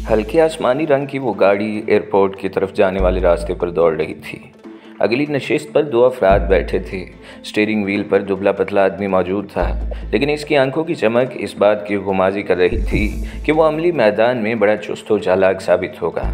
हल्के आसमानी रंग की वो गाड़ी एयरपोर्ट की तरफ जाने वाले रास्ते पर दौड़ रही थी। अगली नशिस्त पर दो अफराद बैठे थे। स्टीयरिंग व्हील पर दुबला पतला आदमी मौजूद था, लेकिन इसकी आंखों की चमक इस बात की गुमाजी कर रही थी कि वो अमली मैदान में बड़ा चुस्त व चालाक साबित होगा।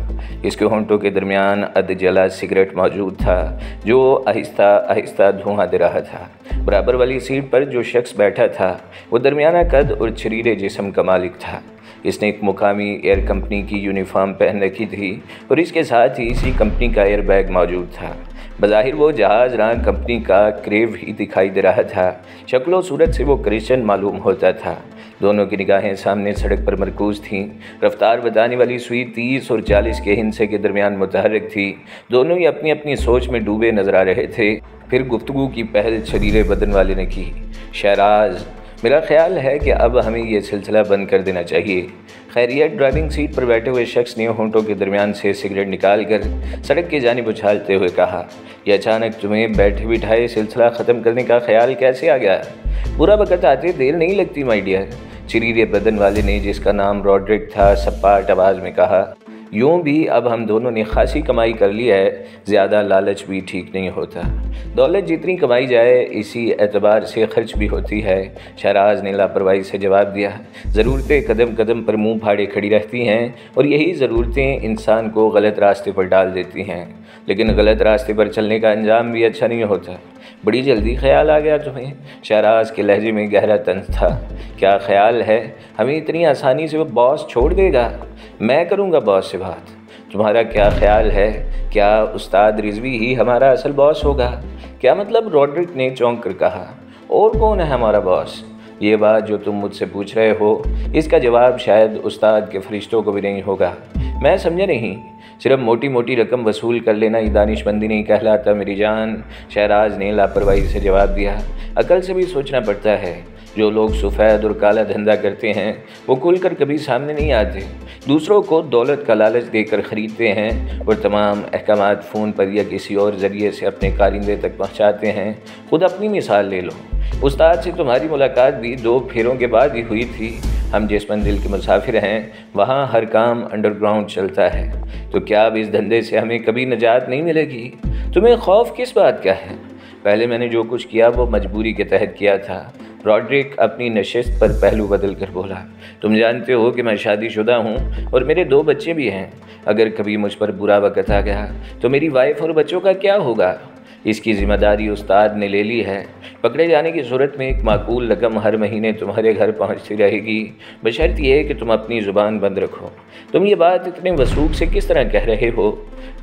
इसके होंठों के दरमियान अध जला सिगरेट मौजूद था, जो आहिस्ता आहिस्ता धुआं दे रहा था। बराबर वाली सीट पर जो शख्स बैठा था वो दरमियाना कद और छरीरे जिस्म का मालिक था। इसने एक मुकामी एयर कंपनी की यूनिफॉर्म पहन रखी थी और इसके साथ ही इसी कंपनी का एयर बैग मौजूद था। बज़ाहिर वो जहाज़ रां कंपनी का क्रेव ही दिखाई दे रहा था। शक्लो सूरत से वो क्रिश्चियन मालूम होता था। दोनों की निगाहें सामने सड़क पर मरकूज थीं। रफ्तार बताने वाली सुई 30 और 40 के हिंसे के दरमियान मुतहर्रिक थी। दोनों ही अपनी अपनी सोच में डूबे नजर आ रहे थे। फिर गुफ्तगू की पहल शरीरे बदन वाले ने की। शहराज, मेरा ख्याल है कि अब हमें यह सिलसिला बंद कर देना चाहिए। खैरियत, ड्राइविंग सीट पर बैठे हुए शख्स ने होंठों के दरमियान से सिगरेट निकालकर सड़क की जानिब उछालते हुए कहा, यह अचानक तुम्हें बैठे बिठाए सिलसिला ख़त्म करने का ख्याल कैसे आ गया? बुरा वक़्त आते देर नहीं लगती माय डियर। शरीरे बदन वाले ने, जिसका नाम रॉड्रिक था, सपाट आवाज़ में कहा। यूँ भी अब हम दोनों ने खासी कमाई कर ली है, ज़्यादा लालच भी ठीक नहीं होता। दौलत जितनी कमाई जाए इसी एतबार से खर्च भी होती है। शहराज ने लापरवाही से जवाब दिया। ज़रूरतें कदम कदम पर मुंह फाड़े खड़ी रहती हैं और यही ज़रूरतें इंसान को गलत रास्ते पर डाल देती हैं। लेकिन गलत रास्ते पर चलने का अंजाम भी अच्छा नहीं होता। बड़ी जल्दी ख्याल आ गया तुम्हें? शहराज के लहजे में गहरा तंज था। क्या ख्याल है हमें इतनी आसानी से वो बॉस छोड़ देगा? मैं करूँगा बॉस से बात। तुम्हारा क्या ख्याल है, क्या उस्ताद रिजवी ही हमारा असल बॉस होगा? क्या मतलब? रॉड्रिक ने चौंक कर कहा। और कौन है हमारा बॉस? ये बात जो तुम मुझसे पूछ रहे हो, इसका जवाब शायद उस्ताद के फरिश्तों को भी नहीं होगा। मैं समझा नहीं। सिर्फ मोटी मोटी रकम वसूल कर लेना ये दानिशमंदी नहीं कहलाता मेरी जान। शहराज ने लापरवाही से जवाब दिया। अकल से भी सोचना पड़ता है। जो लोग सफ़ेद और काला धंधा करते हैं वो खुलकर कभी सामने नहीं आते। दूसरों को दौलत का लालच देकर ख़रीदते हैं और तमाम अहकामात फ़ोन पर या किसी और ज़रिए से अपने कारिंदे तक पहुंचाते हैं। खुद अपनी मिसाल ले लो। उस्ताद से तुम्हारी मुलाकात भी 2 फेरों के बाद ही हुई थी। हम जिस मंजिल के मुसाफिर हैं वहाँ हर काम अंडरग्राउंड चलता है। तो क्या अब इस धंधे से हमें कभी निजात नहीं मिलेगी? तुम्हें खौफ किस बात का है? पहले मैंने जो कुछ किया वो मजबूरी के तहत किया था। रॉड्रिक अपनी नशिस्त पर पहलू बदल कर बोला। तुम जानते हो कि मैं शादीशुदा हूँ और मेरे 2 बच्चे भी हैं। अगर कभी मुझ पर बुरा वक़्त आ गया तो मेरी वाइफ और बच्चों का क्या होगा? इसकी जिम्मेदारी उस्ताद ने ले ली है। पकड़े जाने की सूरत में एक माकूल रकम हर महीने तुम्हारे घर पहुंचती रहेगी, बशर्त यह कि तुम अपनी ज़ुबान बंद रखो। तुम ये बात इतने वसूख से किस तरह कह रहे हो?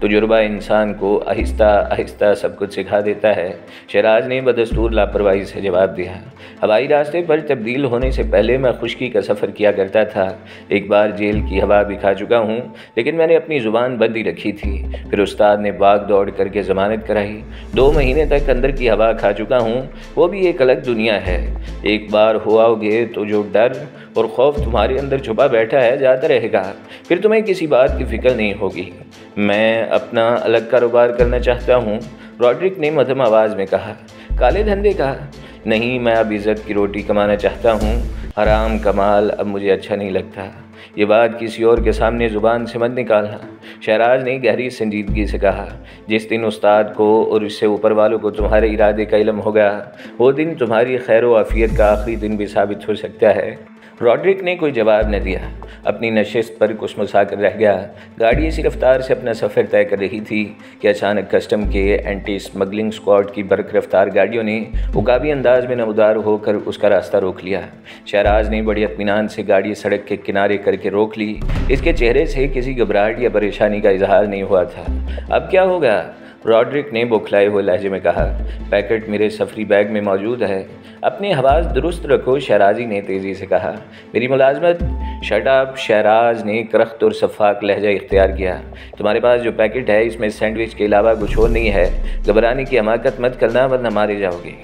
तजुर्बा इंसान को आहिस्ता आहिस्ता सब कुछ सिखा देता है। शहराज ने बदस्तूर लापरवाही से जवाब दिया। हवाई रास्ते पर तब्दील होने से पहले मैं खुश्की का सफ़र किया करता था। एक बार जेल की हवा भी खा चुका हूँ, लेकिन मैंने अपनी ज़ुबान बंद ही रखी थी। फिर उस्ताद ने भाग दौड़ करके ज़मानत कराई। 2 महीने तक अंदर की हवा खा चुका हूँ, वो भी एक अलग दुनिया है। एक बार हो आओगे तो जो डर और खौफ तुम्हारे अंदर छुपा बैठा है जाता रहेगा। फिर तुम्हें किसी बात की फ़िक्र नहीं होगी। मैं अपना अलग कारोबार करना चाहता हूँ, रॉड्रिक ने मध्यम आवाज़ में कहा। काले धंधे का? नहीं, मैं अब इज़्ज़त की रोटी कमाना चाहता हूँ। हराम का माल अब मुझे अच्छा नहीं लगता। ये बात किसी और के सामने ज़ुबान से मत निकालना। शहराज ने गहरी संजीदगी से कहा। जिस दिन उस्ताद को और इससे ऊपर वालों को तुम्हारे इरादे का इल्म होगा, वो दिन तुम्हारी खैर व आफियत का आखिरी दिन भी साबित हो सकता है। रॉड्रिक ने कोई जवाब न दिया। अपनी नशिस्त पर कुछ मुसाकर रह गया। गाड़ी इसी रफ्तार से अपना सफ़र तय कर रही थी कि अचानक कस्टम के एंटी स्मगलिंग स्क्वाड की बरक रफ्तार गाड़ियों ने उकाबी अंदाज में नमदार होकर उसका रास्ता रोक लिया। शहराज ने बड़ी इत्मीनान से गाड़ी सड़क के किनारे करके रोक ली। इसके चेहरे से किसी घबराहट या परेशानी का इजहार नहीं हुआ था। अब क्या होगा? रॉड्रिक ने बौखलाए हुए लहजे में कहा। पैकेट मेरे सफरी बैग में मौजूद है। अपनी आवाज़ दुरुस्त रखो, शहराजी ने तेज़ी से कहा। मेरी मुलाजमत? शट अप, शहराज ने करख्त और शफाक लहजा इख्तियार किया। तुम्हारे पास जो पैकेट है इसमें सैंडविच के अलावा कुछ और नहीं है। घबराने की हमाकत मत करना वरना मारे जाओगे।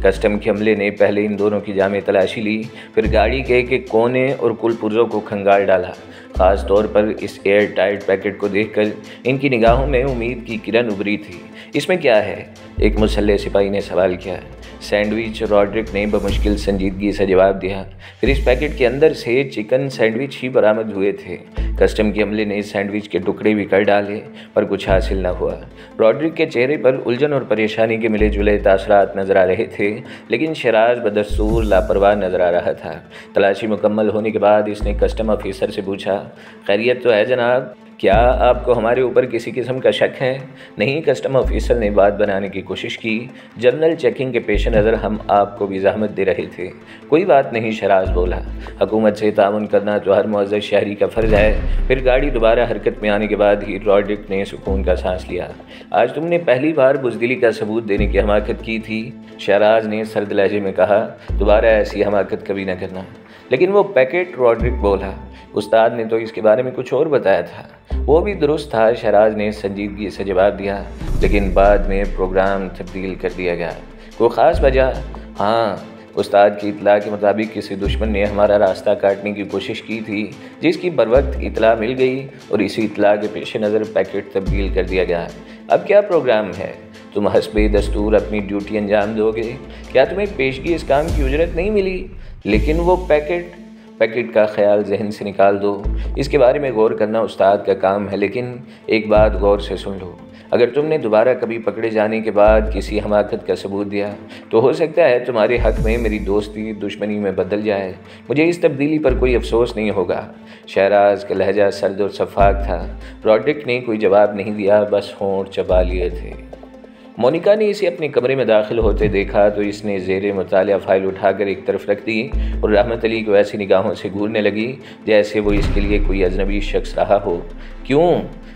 कस्टम के अमले ने पहले इन दोनों की जामे तलाशी ली, फिर गाड़ी के एक कोने और कुल पुर्जों को खंगाल डाला। ख़ास तौर पर इस एयर टाइट पैकेट को देखकर इनकी निगाहों में उम्मीद की किरण उभरी थी। इसमें क्या है? एक मुसल्ले सिपाही ने सवाल किया। सैंडविच, रॉड्रिक ने बमुश्किल संजीदगी से जवाब दिया। फिर इस पैकेट के अंदर से चिकन सैंडविच ही बरामद हुए थे। कस्टम के अमले ने सैंडविच के टुकड़े भी कर डाले पर कुछ हासिल न हुआ। रॉड्रिक के चेहरे पर उलझन और परेशानी के मिले जुले तासरात नजर आ रहे थे, लेकिन शराज बदस्तूर लापरवाह नजर आ रहा था। तलाशी मुकम्मल होने के बाद इसने कस्टम ऑफिसर से पूछा, खैरियत तो है जनाब? क्या आपको हमारे ऊपर किसी किस्म का शक है? नहीं, कस्टम ऑफिसर ने बात बनाने की कोशिश की। जनरल चेकिंग के पेश नज़र हम आपको भी ज़हमत दे रहे थे। कोई बात नहीं, शराज बोला। हुकूमत से ताउन करना तो हर मुअज़्ज़ज़ शहरी का फ़र्ज़ है। फिर गाड़ी दोबारा हरकत में आने के बाद ही रॉड्रिक ने सुकून का सांस लिया। आज तुमने पहली बार बुज़दिली का सबूत देने की हमाकत की थी, शराज ने सर्द लहजे में कहा। दोबारा ऐसी हमाकत कभी न करना। लेकिन वो पैकेट, रॉड्रिक बोला। उस्ताद ने तो इसके बारे में कुछ और बताया था। वो भी दुरुस्त था, शराज ने संजीदगी से जवाब दिया, लेकिन बाद में प्रोग्राम तब्दील कर दिया गया। कोई ख़ास वजह? हाँ, उस्ताद की इतला के मुताबिक किसी दुश्मन ने हमारा रास्ता काटने की कोशिश की थी, जिसकी बरवक्त इतला मिल गई और इसी इतला के पेश नज़र पैकेट तब्दील कर दिया गया। अब क्या प्रोग्राम है? तुम हस्बे दस्तूर अपनी ड्यूटी अंजाम दोगे? क्या तुम्हें पेशगी इस काम की उजरत नहीं मिली? लेकिन वो पैकेट का ख्याल जहन से निकाल दो। इसके बारे में गौर करना उस्ताद का काम है, लेकिन एक बात गौर से सुन लो। अगर तुमने दोबारा कभी पकड़े जाने के बाद किसी हमाकत का सबूत दिया तो हो सकता है तुम्हारे हक़ में मेरी दोस्ती दुश्मनी में बदल जाए। मुझे इस तब्दीली पर कोई अफसोस नहीं होगा। शहराज का लहजा सर्द और शफाक था। रॉड्रिक ने कोई जवाब नहीं दिया, बस होंठ चबा लिए थे। मोनिका ने इसे अपने कमरे में दाखिल होते देखा तो इसने ज़ेरे मुतालिया फ़ाइल उठाकर एक तरफ रख दी और रहमत अली को ऐसी निगाहों से घूरने लगी जैसे वो इसके लिए कोई अजनबी शख्स रहा हो। क्यों?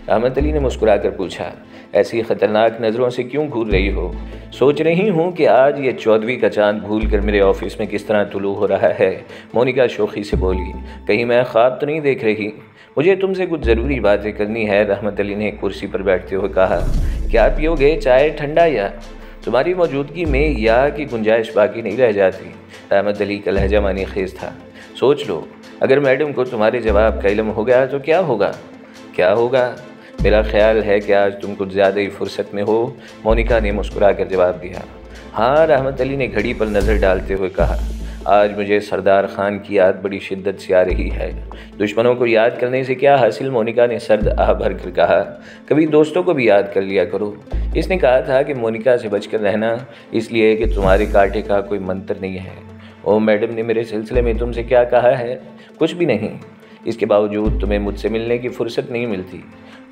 रहमत अली ने मुस्कुराकर पूछा। ऐसी ख़तरनाक नज़रों से क्यों घूर रही हो? सोच रही हूँ कि आज ये 14वीं का चाँद भूल कर मेरे ऑफिस में किस तरह तुलू हो रहा है, मोनिका शोखी से बोली। कहीं मैं ख्वाब तो नहीं देख रही? मुझे तुमसे कुछ ज़रूरी बातें करनी है, रहमत अली ने कुर्सी पर बैठते हुए कहा। क्या पियोगे, चाय ठंडा या? तुम्हारी मौजूदगी में या की गुंजाइश बाकी नहीं रह जाती। रहमत अली का लहजा मानी खेज था। सोच लो, अगर मैडम को तुम्हारे जवाब का इल्म हो गया तो क्या होगा? क्या होगा? मेरा ख्याल है कि आज तुम कुछ ज़्यादा ही फुर्सत में हो, मोनिका ने मुस्कुरा कर जवाब दिया। हाँ, रहमत अली ने घड़ी पर नज़र डालते हुए कहा। आज मुझे सरदार खान की याद बड़ी शिद्दत से आ रही है। दुश्मनों को याद करने से क्या हासिल, मोनिका ने सर्द आह भर कर कहा। कभी दोस्तों को भी याद कर लिया करो। इसने कहा था कि मोनिका से बचकर रहना, इसलिए कि तुम्हारे कांटे का कोई मंत्र नहीं है। ओ मैडम ने मेरे सिलसिले में तुमसे क्या कहा है? कुछ भी नहीं। इसके बावजूद तुम्हें मुझसे मिलने की फुर्सत नहीं मिलती।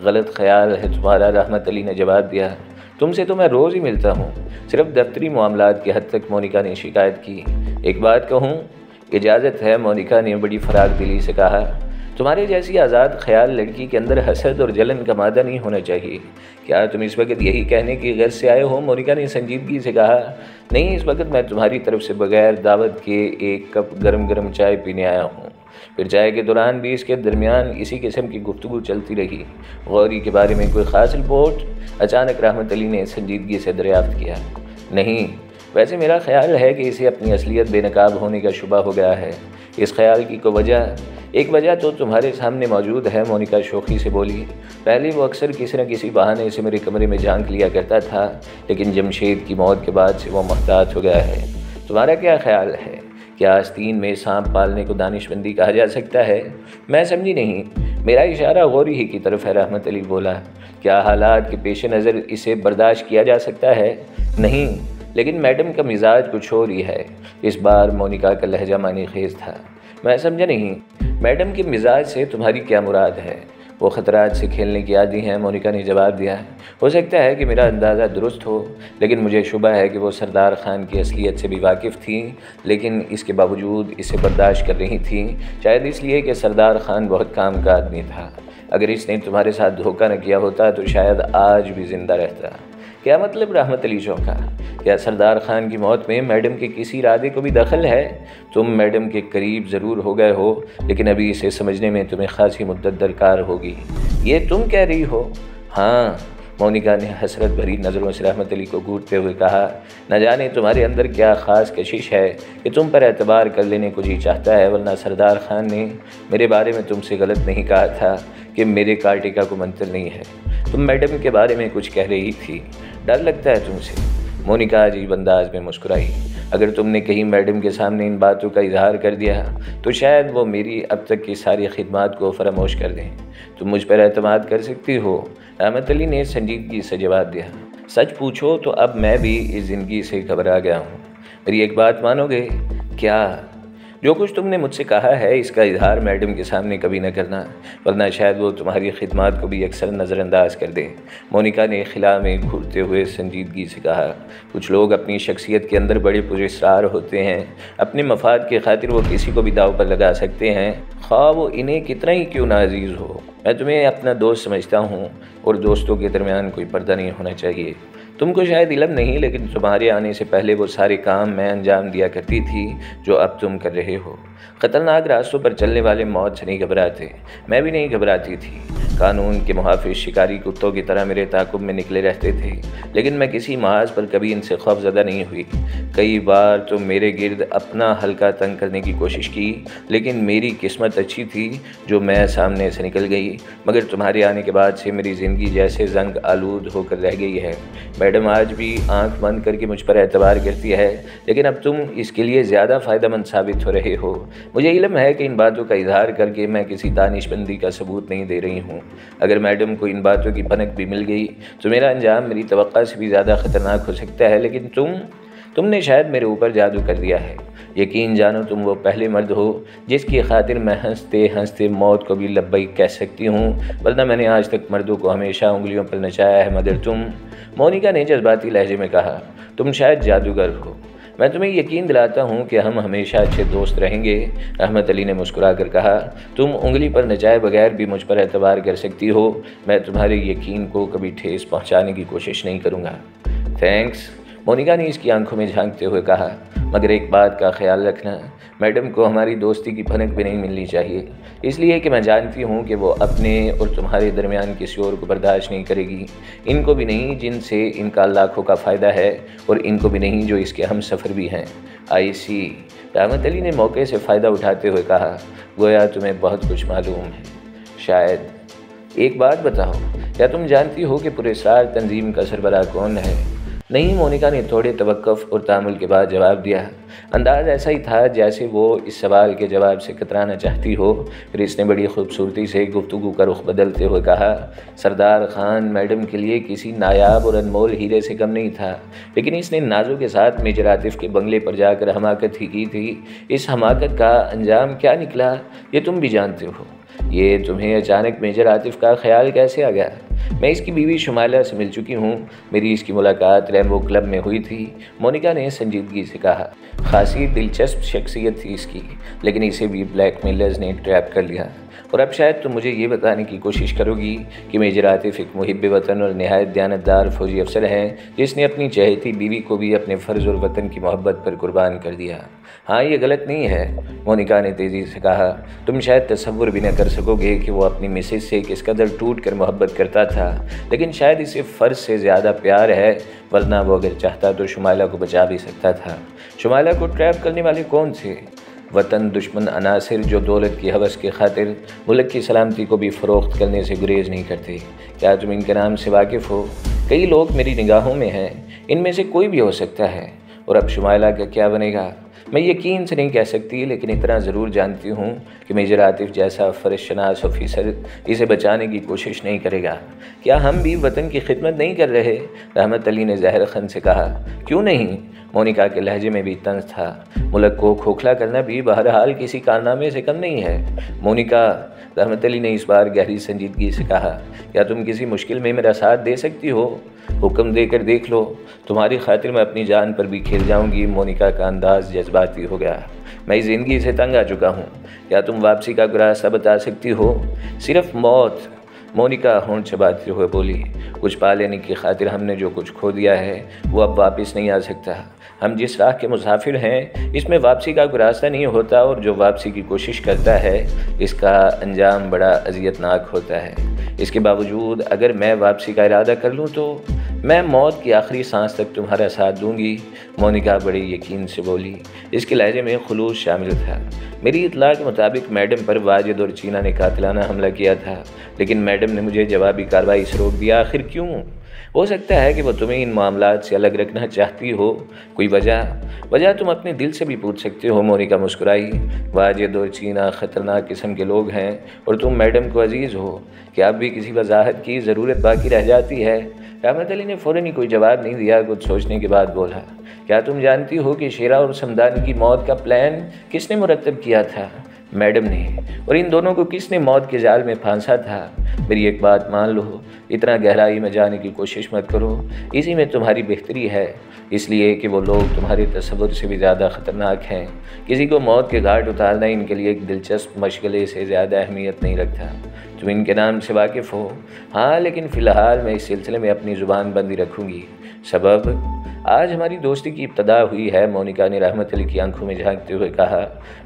गलत ख्याल है तुम्हारा, रहमत अली ने जवाब दिया। तुमसे तो मैं रोज़ ही मिलता हूँ, सिर्फ दफ्तरी मामलात की हद तक, मोनिका ने शिकायत की। एक बात कहूँ? इजाज़त है, मोनिका ने बड़ी फराग दिली से कहा। तुम्हारे जैसी आज़ाद ख्याल लड़की के अंदर हसद और जलन का मादा नहीं होना चाहिए। क्या तुम इस वक्त यही कहने की गर्ज से आए हो? मोनिका ने संजीदगी से कहा। नहीं, इस वक्त मैं तुम्हारी तरफ से बगैर दावत के एक कप गरम गरम चाय पीने आया हूँ। फिर चाय के दौरान भी इसके दरमियान इसी किस्म की गुफ्तगू चलती रही। गौरी के बारे में कोई ख़ास रिपोर्ट? अचानक रहमत अली ने संजीदगी से दरियाफ्त किया। नहीं, वैसे मेरा ख्याल है कि इसे अपनी असलियत बेनकाब होने का शुबा हो गया है। इस ख्याल की कोई वजह? एक वजह तो तुम्हारे सामने मौजूद है, मोनिका शोखी से बोली। पहले वो अक्सर किसी न किसी बहाने से मेरे कमरे में झांक लिया करता था, लेकिन जमशेद की मौत के बाद से वो मोहतात हो गया है। तुम्हारा क्या ख्याल है? क्या आस्तीन में सांप पालने को दानिशमंदी कहा जा सकता है? मैं समझी नहीं। मेरा इशारा गौरी ही की तरफ है, रहमत अली बोला। क्या हालात के पेश नज़र इसे बर्दाश्त किया जा सकता है? नहीं, लेकिन मैडम का मिजाज कुछ और ही है। इस बार मोनिका का लहजा मानी खेज था। मैं समझा नहीं, मैडम के मिजाज से तुम्हारी क्या मुराद है? वो ख़तरात से खेलने की आदी हैं, मोनिका ने जवाब दिया। हो सकता है कि मेरा अंदाज़ा दुरुस्त हो, लेकिन मुझे शुबा है कि वो सरदार ख़ान की असलियत से भी वाकिफ़ थी, लेकिन इसके बावजूद इसे बर्दाश्त कर रही थी। शायद इसलिए कि सरदार ख़ान बहुत काम का आदमी था। अगर इसने तुम्हारे साथ धोखा न किया होता तो शायद आज भी ज़िंदा रहता। क्या मतलब? रहमत अली चौंका। क्या सरदार खान की मौत में मैडम के किसी इरादे को भी दखल है? तुम मैडम के करीब ज़रूर हो गए हो, लेकिन अभी इसे समझने में तुम्हें खासी मुद्दत दरकार होगी। ये तुम कह रही हो? हाँ, मोनिका ने हसरत भरी नज़रों से रहमत अली को घूरते हुए कहा। न जाने तुम्हारे अंदर क्या ख़ास कशिश है कि तुम पर एतबार कर लेने को जी चाहता है, वरना सरदार खान ने मेरे बारे में तुमसे गलत नहीं कहा था कि मेरे कार्टिका को मंत्र नहीं है। तुम मैडम के बारे में कुछ कह रही थी। डर लगता है तुमसे? मोनिका अजीब अंदाज में मुस्कुराई। अगर तुमने कहीं मैडम के सामने इन बातों का इजहार कर दिया तो शायद वो मेरी अब तक की सारी खिदमत को फरामोश कर दें। तुम मुझ पर एतमाद कर सकती हो। रहमत अली ने संजीदगी से जवाब दिया, सच पूछो तो अब मैं भी इस ज़िंदगी से घबरा गया हूँ। मेरी एक बात मानोगे? क्या? जो कुछ तुमने मुझसे कहा है इसका इजहार मैडम के सामने कभी न करना, वरना शायद वो तुम्हारी खिदमत को भी अक्सर नज़रअंदाज कर दे। मोनिका ने खिला में घूरते हुए संजीदगी से कहा, कुछ लोग अपनी शख्सियत के अंदर बड़े पुरस्कार होते हैं। अपने मफाद के खातिर वो किसी को भी दाव पर लगा सकते हैं, ख्वाह वो इन्हें कितना ही क्यों ना अजीज़ हो। मैं तुम्हें अपना दोस्त समझता हूँ और दोस्तों के दरमियान कोई पर्दा नहीं होना चाहिए। तुमको शायद इल्म नहीं, लेकिन तुम्हारे आने से पहले वो सारे काम मैं अंजाम दिया करती थी जो अब तुम कर रहे हो। ख़तरनाक रास्तों पर चलने वाले मौत से नहीं घबराते, मैं भी नहीं घबराती थी। कानून के मुहाफिज शिकारी कुत्तों की तरह मेरे ताक़ुब में निकले रहते थे, लेकिन मैं किसी महाज पर कभी इनसे खौफज़दा नहीं हुई। कई बार तो मेरे गिर्द अपना हल्का तंग करने की कोशिश की, लेकिन मेरी किस्मत अच्छी थी जो मैं सामने से निकल गई। मगर तुम्हारे आने के बाद से मेरी ज़िंदगी जैसे जंग आलूद होकर रह गई है। मैडम आज भी आंख बंद करके मुझ पर एतबार करती है, लेकिन अब तुम इसके लिए ज़्यादा फ़ायदेमंद साबित हो रहे हो। मुझे इल्म है कि इन बातों का इजहार करके मैं किसी दानिशमंदी का सबूत नहीं दे रही हूँ। अगर मैडम को इन बातों की भनक भी मिल गई तो मेरा अंजाम मेरी तवक्का से भी ज़्यादा ख़तरनाक हो सकता है। लेकिन तुमने शायद मेरे ऊपर जादू कर दिया है। यकीन जानो तुम वो पहले मर्द हो जिसकी खातिर मैं हंसते हंसते मौत को भी लब्बैक कह सकती हूँ, वरना मैंने आज तक मर्दों को हमेशा उंगलियों पर नचाया है मगर तुम। मोनिका ने जज्बाती लहजे में कहा, तुम शायद जादूगर हो। मैं तुम्हें यकीन दिलाता हूँ कि हम हमेशा अच्छे दोस्त रहेंगे। रहमत अली ने मुस्कुरा कर कहा, तुम उंगली पर नचाए बगैर भी मुझ पर एतबार कर सकती हो। मैं तुम्हारे यकीन को कभी ठेस पहुँचाने की कोशिश नहीं करूँगा। थैंक्स, मोनिका ने इसकी आंखों में झांकते हुए कहा, मगर एक बात का ख्याल रखना, मैडम को हमारी दोस्ती की भनक भी नहीं मिलनी चाहिए, इसलिए कि मैं जानती हूँ कि वो अपने और तुम्हारे दरमियान किसी और को बर्दाश्त नहीं करेगी। इनको भी नहीं जिनसे इनका लाखों का फ़ायदा है, और इनको भी नहीं जो इसके हम सफ़र भी हैं। आई सी, रहमत अली ने मौके से फ़ायदा उठाते हुए कहा, गोया तुम्हें बहुत कुछ मालूम है। शायद। एक बात बताओ, क्या तुम जानती हो कि पुरस्कार तंजीम का सरबराह कौन है? नहीं, मोनिका ने थोड़े तवक्कुफ़ और तामुल के बाद जवाब दिया। अंदाज़ ऐसा ही था जैसे वो इस सवाल के जवाब से कतराना चाहती हो। फिर इसने बड़ी खूबसूरती से गुफ्तगू का रुख बदलते हुए कहा, सरदार खान मैडम के लिए किसी नायाब और अनमोल हीरे से कम नहीं था, लेकिन इसने नाजों के साथ मेजर आतिफ़ के बंगले पर जाकर हमाकत ही की थी। इस हमाकत का अंजाम क्या निकला ये तुम भी जानते हो। ये तुम्हें अचानक मेजर आतिफ़ का ख्याल कैसे आ गया? मैं इसकी बीवी शुमाइला से मिल चुकी हूँ। मेरी इसकी मुलाकात रेनबो क्लब में हुई थी। मोनिका ने संजीदगी से कहा, खासी दिलचस्प शख्सियत थी इसकी, लेकिन इसे भी ब्लैकमेलर्स ने ट्रैप कर लिया। और अब शायद तुम मुझे ये बताने की कोशिश करोगी कि मेजर आतिफ़ एक मुहिब वतन और नहायत दयानतदार फ़ौजी अफसर हैं जिसने अपनी चहेती बीवी को भी अपने फ़र्ज़ और वतन की मोहब्बत पर कुर्बान कर दिया। हाँ, ये गलत नहीं है, मोनिका ने तेज़ी से कहा। तुम शायद तसव्वुर भी न कर सकोगे कि वो अपनी मिसेस से किस कदर टूट कर मोहब्बत करता था, लेकिन शायद इसे फ़र्ज से ज़्यादा प्यार है, वरना वो अगर चाहता तो शुमाइला को बचा भी सकता था। शुमाइला को ट्रैप करने वाले कौन थे? वतन दुश्मन अनासिर जो दौलत की हवस की खातिर मुल्क की सलामती को भी फ़रोख्त करने से गुरेज नहीं करते। क्या तुम इनके नाम से वाकिफ़ हो? कई लोग मेरी निगाहों में हैं, इनमें से कोई भी हो सकता है। और अब शुमाइला का क्या बनेगा मैं यकीन से नहीं कह सकती, लेकिन इतना ज़रूर जानती हूँ कि मेजर आतिफ़ जैसा फ़र्ज़शनास ऑफिसर इसे बचाने की कोशिश नहीं करेगा। क्या हम भी वतन की खिदमत नहीं कर रहे? रहमत अली ने ज़हर खन से कहा। क्यों नहीं? मोनिका के लहजे में भी तंज था। मुल्क को खोखला करना भी बहरहाल किसी कारनामे से कम नहीं है। मोनिका, रहमत अली ने इस बार गहरी संजीदगी से कहा, क्या तुम किसी मुश्किल में मेरा साथ दे सकती हो? हुक्म देकर देख लो, तुम्हारी खातिर मैं अपनी जान पर भी खेल जाऊंगी। मोनिका का अंदाज जज्बाती हो गया। मैं ज़िंदगी से तंग आ चुका हूँ। क्या तुम वापसी का कोई रास्ता बता सकती हो? सिर्फ मौत, मोनिका होंठ चबाते हुए बोली। कुछ पा लेने की खातिर हमने जो कुछ खो दिया है वो अब वापस नहीं आ सकता। हम जिस राह के मुसाफिर हैं इसमें वापसी का कोई रास्ता नहीं होता, और जो वापसी की कोशिश करता है इसका अंजाम बड़ा अजियतनाक होता है। इसके बावजूद अगर मैं वापसी का इरादा कर लूँ तो मैं मौत की आखिरी सांस तक तुम्हारा साथ दूंगी। मोनिका बड़े यकीन से बोली। इसके लहजे में खुलूस शामिल था। मेरी इतला के मुताबिक मैडम पर वाजिद और चीना ने कातिलाना हमला किया था, लेकिन मैडम ने मुझे जवाबी कार्रवाई से रोक दिया। आखिर क्यों? हो सकता है कि वो तुम्हें इन मामलात से अलग रखना चाहती हो। कोई वजह तुम अपने दिल से भी पूछ सकते हो। मोनिका मुस्कुराई। वाह, ये दो चीना ख़तरनाक किस्म के लोग हैं और तुम मैडम को अजीज़ हो। क्या अब भी किसी वजाहत की ज़रूरत बाकी रह जाती है? रहमत अली ने फ़ौरन ही कोई जवाब नहीं दिया। कुछ सोचने के बाद बोला, क्या तुम जानती हो कि शेरा और समदानी की मौत का प्लान किसने मुरतब किया था? मैडम ने। और इन दोनों को किसने मौत के जाल में फांसा था? मेरी एक बात मान लो, इतना गहराई में जाने की कोशिश मत करो। इसी में तुम्हारी बेहतरी है, इसलिए कि वो लोग तुम्हारे तसव्वुर से भी ज़्यादा ख़तरनाक हैं। किसी को मौत के घाट उतारना इनके लिए एक दिलचस्प मशगले से ज़्यादा अहमियत नहीं रखता। तुम इनके नाम से वाकिफ़ हो? हाँ, लेकिन फ़िलहाल मैं इस सिलसिले में अपनी ज़ुबान बंदी रखूँगी। सबब, आज हमारी दोस्ती की इब्तदा हुई है। मोनिका ने रहमत अली की आंखों में झांकते हुए कहा,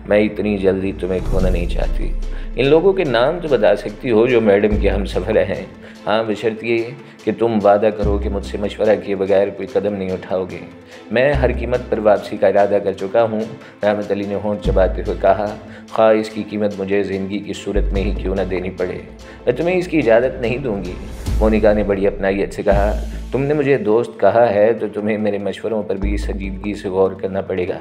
मैं इतनी जल्दी तुम्हें खोना नहीं चाहती। इन लोगों के नाम तो बता सकती हो जो मैडम के हमसफ़र हैं। हाँ, बशर्त ये कि तुम वादा करो कि मुझसे मशवरा किए बगैर कोई कदम नहीं उठाओगे। मैं हर कीमत पर वापसी का इरादा कर चुका हूँ। रहमत अली ने होंठ चबाते हुए कहा, ख़्वाह इसकी कीमत मुझे ज़िंदगी की सूरत में ही क्यों न देनी पड़े, मैं तुम्हें इसकी इजाज़त नहीं दूँगी। मोनिका ने बड़ी अपनाइयत से कहा, तुमने मुझे दोस्त कहा है तो तुम्हें मेरे मशवरों पर भी संजीदगी से गौर करना पड़ेगा।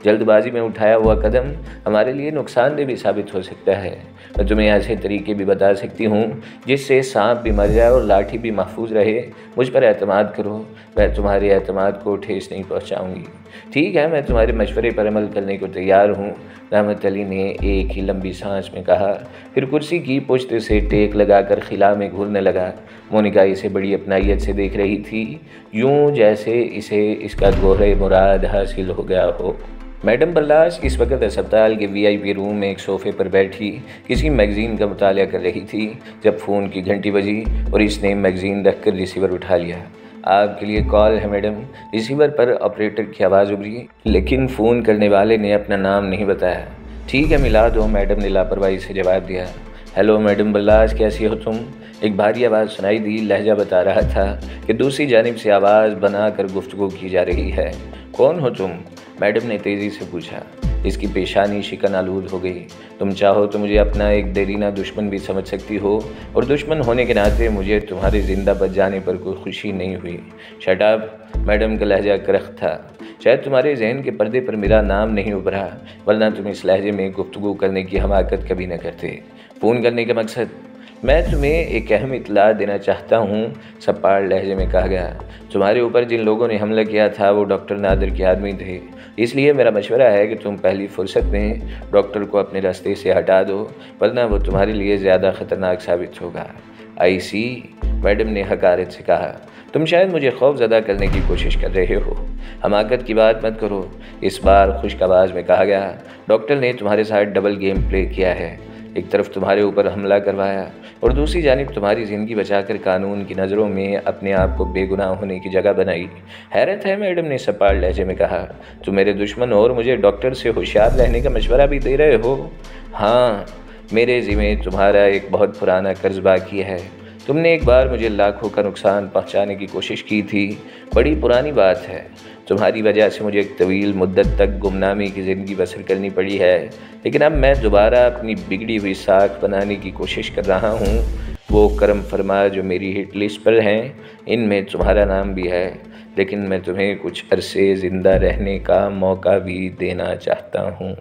जल्दबाजी में उठाया हुआ कदम हमारे लिए नुकसानदेह भी साबित हो सकता है। मैं तुम्हें ऐसे तरीके भी बता सकती हूँ जिससे सांप भी मर जाए और लाठी भी महफूज रहे। मुझ पर एतमाद करो, मैं तुम्हारे एतमाद को ठेस नहीं पहुँचाऊँगी। ठीक है, मैं तुम्हारे मशवरे पर अमल करने को तैयार हूँ। रहमत अली ने एक ही लंबी सांस में कहा, फिर कुर्सी की पुश्त से टेक लगाकर खिला में घूरने लगा। मोनिका इसे बड़ी अपनाइयत से देख रही थी, यूं जैसे इसे इसका गोरे मुराद हासिल हो गया हो। मैडम बल्लाश इस वक्त अस्पताल के VIP रूम में एक सोफ़े पर बैठी किसी मैगज़ीन का मुतालिया कर रही थी जब फ़ोन की घंटी बजी और इसने मैगज़ीन रखकर रिसीवर उठा लिया। आपके लिए कॉल है मैडम। रिसीवर पर ऑपरेटर की आवाज़ उभरी, लेकिन फ़ोन करने वाले ने अपना नाम नहीं बताया। ठीक है, मिला दो, मैडम ने लापरवाही से जवाब दिया। हेलो मैडम बल्लाश, कैसी हो तुम? एक भारी आवाज़ सुनाई दी। लहजा बता रहा था कि दूसरी जानिब से आवाज़ बनाकर गुफ्तगू की जा रही है। कौन हो तुम? मैडम ने तेज़ी से पूछा। इसकी पेशानी शिकन आलूद हो गई। तुम चाहो तो मुझे अपना एक देरीना दुश्मन भी समझ सकती हो, और दुश्मन होने के नाते मुझे तुम्हारे ज़िंदा बच जाने पर कोई खुशी नहीं हुई। Shut up. मैडम का लहजा करख्त था। शायद तुम्हारे जहन के पर्दे पर मेरा नाम नहीं उभरा, वरना तुम इस लहजे में गुफ्तगू करने की हमाकत कभी न करते। फ़ोन करने का मकसद? मैं तुम्हें एक अहम इत्तला देना चाहता हूँ, सपाट लहजे में कहा गया। तुम्हारे ऊपर जिन लोगों ने हमला किया था वो डॉक्टर नादिर के आदमी थे, इसलिए मेरा मशवरा है कि तुम पहली फुर्सत में डॉक्टर को अपने रास्ते से हटा दो, वरना वो तुम्हारे लिए ज़्यादा ख़तरनाक साबित होगा। आई सी, मैडम ने हकारत से कहा। तुम शायद मुझे खौफज़दा करने की कोशिश कर रहे हो। हमाकत की बात मत करो, इस बार खुश्क आवाज़ में कहा गया। डॉक्टर ने तुम्हारे साथ डबल गेम प्ले किया है। एक तरफ तुम्हारे ऊपर हमला करवाया और दूसरी जानिब तुम्हारी ज़िंदगी बचाकर कानून की नज़रों में अपने आप को बेगुनाह होने की जगह बनाई। हैरत है, मैडम ने सपाट लहजे में कहा। तुम मेरे दुश्मन हो और मुझे डॉक्टर से होशियार रहने का मशवरा भी दे रहे हो। हाँ, मेरे ज़िम्मे तुम्हारा एक बहुत पुराना कर्ज बाकी है। तुमने एक बार मुझे लाखों का नुकसान पहुंचाने की कोशिश की थी। बड़ी पुरानी बात है। तुम्हारी वजह से मुझे एक तवील मुद्दत तक गुमनामी की ज़िंदगी बसर करनी पड़ी है, लेकिन अब मैं दोबारा अपनी बिगड़ी हुई साख बनाने की कोशिश कर रहा हूँ। वो करम फरमा जो मेरी हिट लिस्ट पर हैं, इनमें तुम्हारा नाम भी है, लेकिन मैं तुम्हें कुछ अरसे ज़िंदा रहने का मौका भी देना चाहता हूँ।